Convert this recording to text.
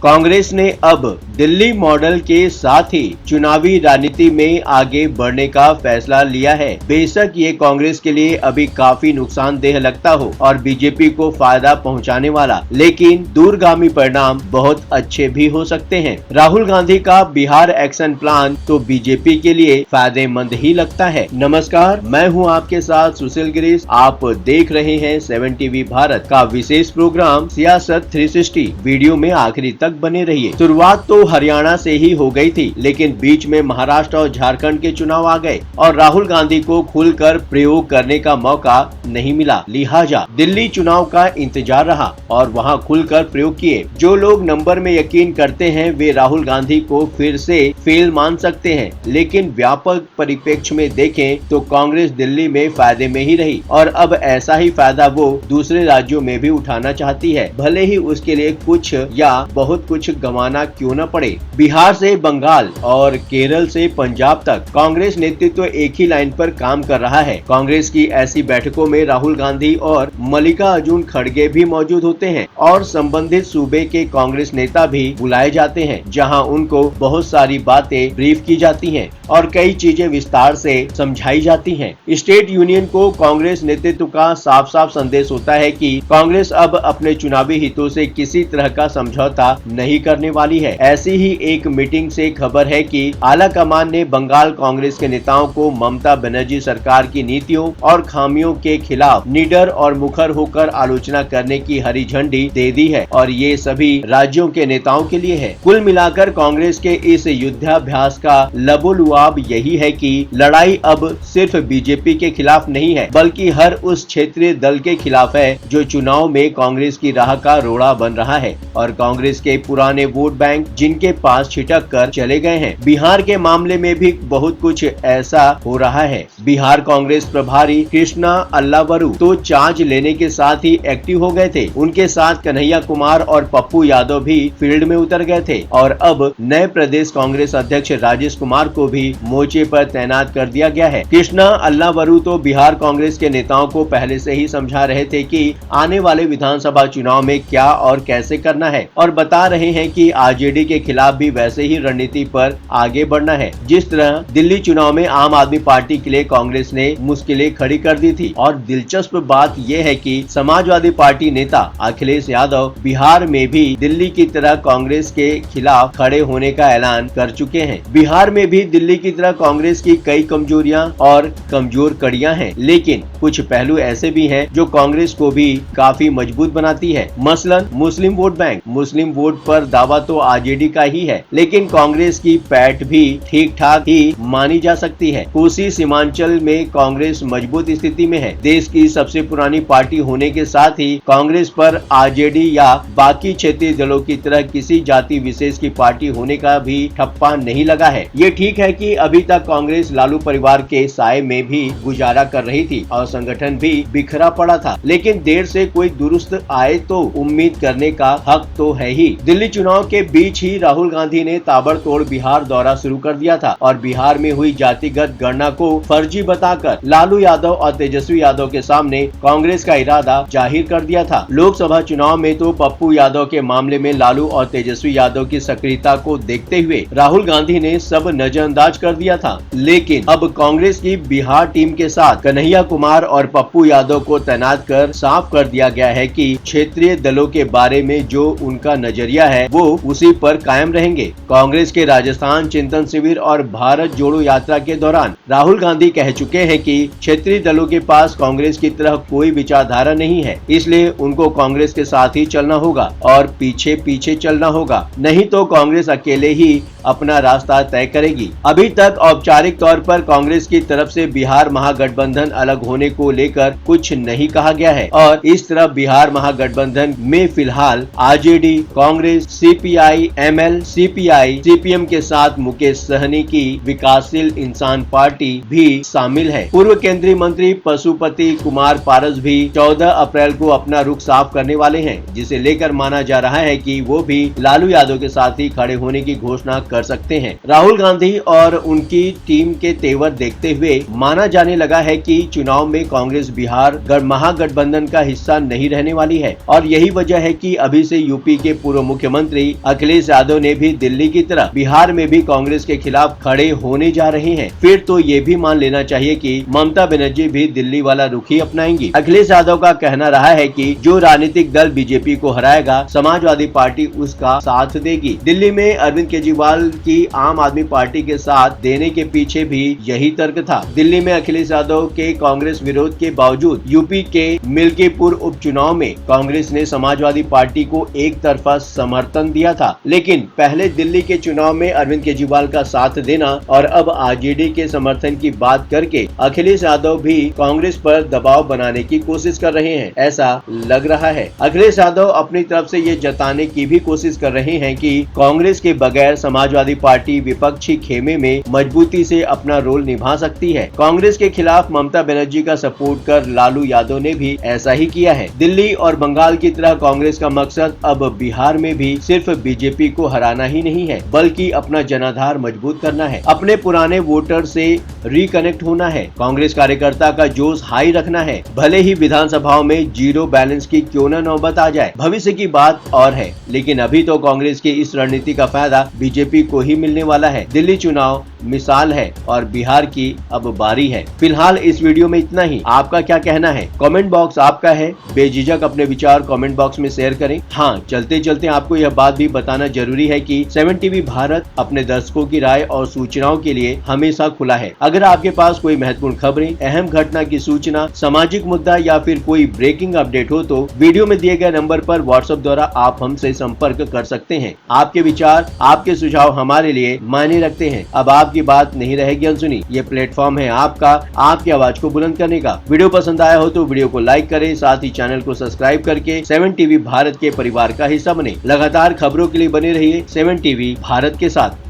कांग्रेस ने अब दिल्ली मॉडल के साथ ही चुनावी राजनीति में आगे बढ़ने का फैसला लिया है। बेशक ये कांग्रेस के लिए अभी काफी नुकसानदेह लगता हो और बीजेपी को फायदा पहुंचाने वाला, लेकिन दूरगामी परिणाम बहुत अच्छे भी हो सकते हैं। राहुल गांधी का बिहार एक्शन प्लान तो बीजेपी के लिए फायदेमंद ही लगता है। नमस्कार, मैं हूं आपके साथ सुशील गिरीश। आप देख रहे हैं 7 टीवी भारत का विशेष प्रोग्राम सियासत 360। वीडियो में आखिरी तक बने रहिए। शुरुआत तो हरियाणा से ही हो गई थी, लेकिन बीच में महाराष्ट्र और झारखंड के चुनाव आ गए और राहुल गांधी को खुलकर प्रयोग करने का मौका नहीं मिला। लिहाजा दिल्ली चुनाव का इंतजार रहा और वहां खुलकर प्रयोग किए। जो लोग नंबर में यकीन करते हैं वे राहुल गांधी को फिर से फेल मान सकते हैं, लेकिन व्यापक परिप्रेक्ष्य में देखें तो कांग्रेस दिल्ली में फायदे में ही रही और अब ऐसा ही फायदा वो दूसरे राज्यों में भी उठाना चाहती है, भले ही उसके लिए कुछ या बहुत कुछ गंवाना क्यों न पड़े। बिहार से बंगाल और केरल से पंजाब तक कांग्रेस नेतृत्व एक ही लाइन पर काम कर रहा है। कांग्रेस की ऐसी बैठकों में राहुल गांधी और मल्लिकार्जुन खड़गे भी मौजूद होते हैं और संबंधित सूबे के कांग्रेस नेता भी बुलाए जाते हैं, जहां उनको बहुत सारी बातें ब्रीफ की जाती हैं और कई चीजें विस्तार से समझाई जाती हैं। स्टेट यूनियन को कांग्रेस नेतृत्व का साफ साफ संदेश होता है कि कांग्रेस अब अपने चुनावी हितों से किसी तरह का समझौता नहीं करने वाली है। ऐसी ही एक मीटिंग से खबर है कि आला कमान ने बंगाल कांग्रेस के नेताओं को ममता बनर्जी सरकार की नीतियों और खामियों के खिलाफ निडर और मुखर होकर आलोचना करने की हरी झंडी दे दी है और ये सभी राज्यों के नेताओं के लिए है। कुल मिलाकर कांग्रेस के इस युद्धाभ्यास का लबोलुआब यही है कि लड़ाई अब सिर्फ बीजेपी के खिलाफ नहीं है, बल्कि हर उस क्षेत्रीय दल के खिलाफ है जो चुनाव में कांग्रेस की राह का रोड़ा बन रहा है और कांग्रेस के पुराने वोट बैंक जिनके पास छिटक कर चले गए हैं। बिहार के मामले में भी बहुत कुछ ऐसा हो रहा है। बिहार कांग्रेस प्रभारी कृष्णा अल्लावरू तो चार्ज लेने के साथ ही एक्टिव हो गए थे। उनके साथ कन्हैया कुमार और पप्पू यादव भी फील्ड में उतर गए थे और अब नए प्रदेश कांग्रेस अध्यक्ष राजेश कुमार को भी मोर्चे पर तैनात कर दिया गया है। कृष्णा अल्लावरू तो बिहार कांग्रेस के नेताओं को पहले से ही समझा रहे थे कि आने वाले विधानसभा चुनाव में क्या और कैसे करना है और बता रहे हैं कि आरजेडी के खिलाफ भी वैसे ही रणनीति पर आगे बढ़ना है जिस तरह दिल्ली चुनाव में आम आदमी पार्टी के लिए कांग्रेस ने मुश्किलें खड़ी कर दी थी। और दिलचस्प बात यह है कि समाजवादी पार्टी नेता अखिलेश यादव बिहार में भी दिल्ली की तरह कांग्रेस के खिलाफ खड़े होने का ऐलान कर चुके हैं। बिहार में भी दिल्ली की तरह कांग्रेस की कई कमजोरियां और कमजोर कड़ियां हैं, लेकिन कुछ पहलू ऐसे भी हैं जो कांग्रेस को भी काफी मजबूत बनाती है। मसलन मुस्लिम वोट बैंक। मुस्लिम वोट पर दावा तो आरजेडी का ही है, लेकिन कांग्रेस की पैठ भी ठीक ठाक ही मानी जा सकती है। कोसी सीमांचल में कांग्रेस मजबूत स्थिति में है। देश की सबसे पुरानी पार्टी होने के साथ ही कांग्रेस पर आरजेडी या बाकी क्षेत्रीय दलों की तरह किसी जाति विशेष की पार्टी होने का भी ठप्पा नहीं लगा है। ये ठीक है कि अभी तक कांग्रेस लालू परिवार के साए में भी गुजारा कर रही थी और संगठन भी बिखरा पड़ा था, लेकिन देर से कोई दुरुस्त आए तो उम्मीद करने का हक तो है ही। दिल्ली चुनाव के बीच ही राहुल गांधी ने ताबड़तोड़ बिहार दौरा शुरू कर दिया था और बिहार में हुई जातिगत गणना को फर्जी बताकर लालू यादव और तेजस्वी यादव के सामने कांग्रेस का इरादा जाहिर कर दिया था। लोकसभा चुनाव में तो पप्पू यादव के मामले में लालू और तेजस्वी यादव की सक्रियता को देखते हुए राहुल गांधी ने सब नजरअंदाज कर दिया था, लेकिन अब कांग्रेस की बिहार टीम के साथ कन्हैया कुमार और पप्पू यादव को तैनात कर साफ कर दिया गया है कि क्षेत्रीय दलों के बारे में जो उनका नजरिया है वो उसी पर कायम रहेंगे। कांग्रेस के राजस्थान चिंतन शिविर और भारत जोड़ो यात्रा के दौरान राहुल गांधी कह चुके हैं कि क्षेत्रीय दलों के पास कांग्रेस की तरह कोई विचारधारा नहीं है, इसलिए उनको कांग्रेस के साथ ही चलना होगा और पीछे पीछे चलना होगा, नहीं तो कांग्रेस अकेले ही अपना रास्ता तय करेगी। अभी तक औपचारिक तौर पर कांग्रेस की तरफ से बिहार महागठबंधन अलग होने को लेकर कुछ नहीं कहा गया है और इस तरह बिहार महागठबंधन में फिलहाल RJD, Congress, CPI, ML, CPI, CPM के साथ मुकेश सहनी की विकासशील इंसान पार्टी भी शामिल है। पूर्व केंद्रीय मंत्री पशुपति कुमार पारस भी 14 अप्रैल को अपना रुख साफ करने वाले हैं, जिसे लेकर माना जा रहा है कि वो भी लालू यादव के साथ ही खड़े होने की घोषणा कर सकते हैं। राहुल गांधी और उनकी टीम के तेवर देखते हुए माना जाने लगा है कि चुनाव में कांग्रेस बिहार महागठबंधन का हिस्सा नहीं रहने वाली है और यही वजह है कि अभी से यूपी के पूर्व मुख्यमंत्री अखिलेश यादव ने भी दिल्ली की तरह बिहार में भी कांग्रेस के खिलाफ खड़े होने जा रहे हैं, फिर तो ये भी मान लेना चाहिए कि ममता बनर्जी भी दिल्ली वाला रुख ही अपनाएंगी। अखिलेश यादव का कहना रहा है कि जो राजनीतिक दल बीजेपी को हराएगा, समाजवादी पार्टी उसका साथ देगी। दिल्ली में अरविंद केजरीवाल की आम आदमी पार्टी के साथ देने के पीछे भी यही तर्क था। दिल्ली में अखिलेश यादव के कांग्रेस विरोध के बावजूद यूपी के मिल्कीपुर उपचुनाव में कांग्रेस ने समाजवादी पार्टी को एक तरफा समर्थन दिया था, लेकिन पहले दिल्ली के चुनाव में अरविंद केजरीवाल का साथ देना और अब आरजेडी के समर्थन की बात करके अखिलेश यादव भी कांग्रेस पर दबाव बनाने की कोशिश कर रहे हैं, ऐसा लग रहा है। अखिलेश यादव अपनी तरफ से ये जताने की भी कोशिश कर रहे हैं कि कांग्रेस के बगैर समाजवादी पार्टी विपक्षी खेमे में मजबूती से अपना रोल निभा सकती है। कांग्रेस के खिलाफ ममता बनर्जी का सपोर्ट कर लालू यादव ने भी ऐसा ही किया है। दिल्ली और बंगाल की तरह कांग्रेस का मकसद अब बिहार में भी सिर्फ बीजेपी को हराना ही नहीं है, बल्कि अपना जनाधार मजबूत करना है, अपने पुराने वोटर से रिकनेक्ट होना है, कांग्रेस कार्यकर्ता का जोश हाई रखना है, भले ही विधानसभाओं में जीरो बैलेंस की क्यों न नौबत आ जाए। भविष्य की बात और है, लेकिन अभी तो कांग्रेस की इस रणनीति का फायदा बीजेपी को ही मिलने वाला है। दिल्ली चुनाव मिसाल है और बिहार की अब बारी है। फिलहाल इस वीडियो में इतना ही। आपका क्या कहना है? कमेंट बॉक्स आपका है, बेझिझक अपने विचार कमेंट बॉक्स में शेयर करें। हाँ, चलते चलते आपको यह बात भी बताना जरूरी है कि 7 टीवी भारत अपने दर्शकों की राय और सूचनाओं के लिए हमेशा खुला है। अगर आपके पास कोई महत्वपूर्ण खबरें, अहम घटना की सूचना, सामाजिक मुद्दा या फिर कोई ब्रेकिंग अपडेट हो तो वीडियो में दिए गए नंबर पर व्हाट्सएप द्वारा आप हमसे संपर्क कर सकते हैं। आपके विचार, आपके सुझाव हमारे लिए मायने रखते हैं। अब आपकी बात नहीं रहेगी अनसुनी। ये प्लेटफॉर्म है आपका, आपकी आवाज को बुलंद करने का। वीडियो पसंद आया हो तो वीडियो को लाइक करें, साथ ही चैनल को सब्सक्राइब करके 7 टीवी भारत के परिवार का हिस्सा बने। लगातार खबरों के लिए बने रहिए 7 टीवी भारत के साथ।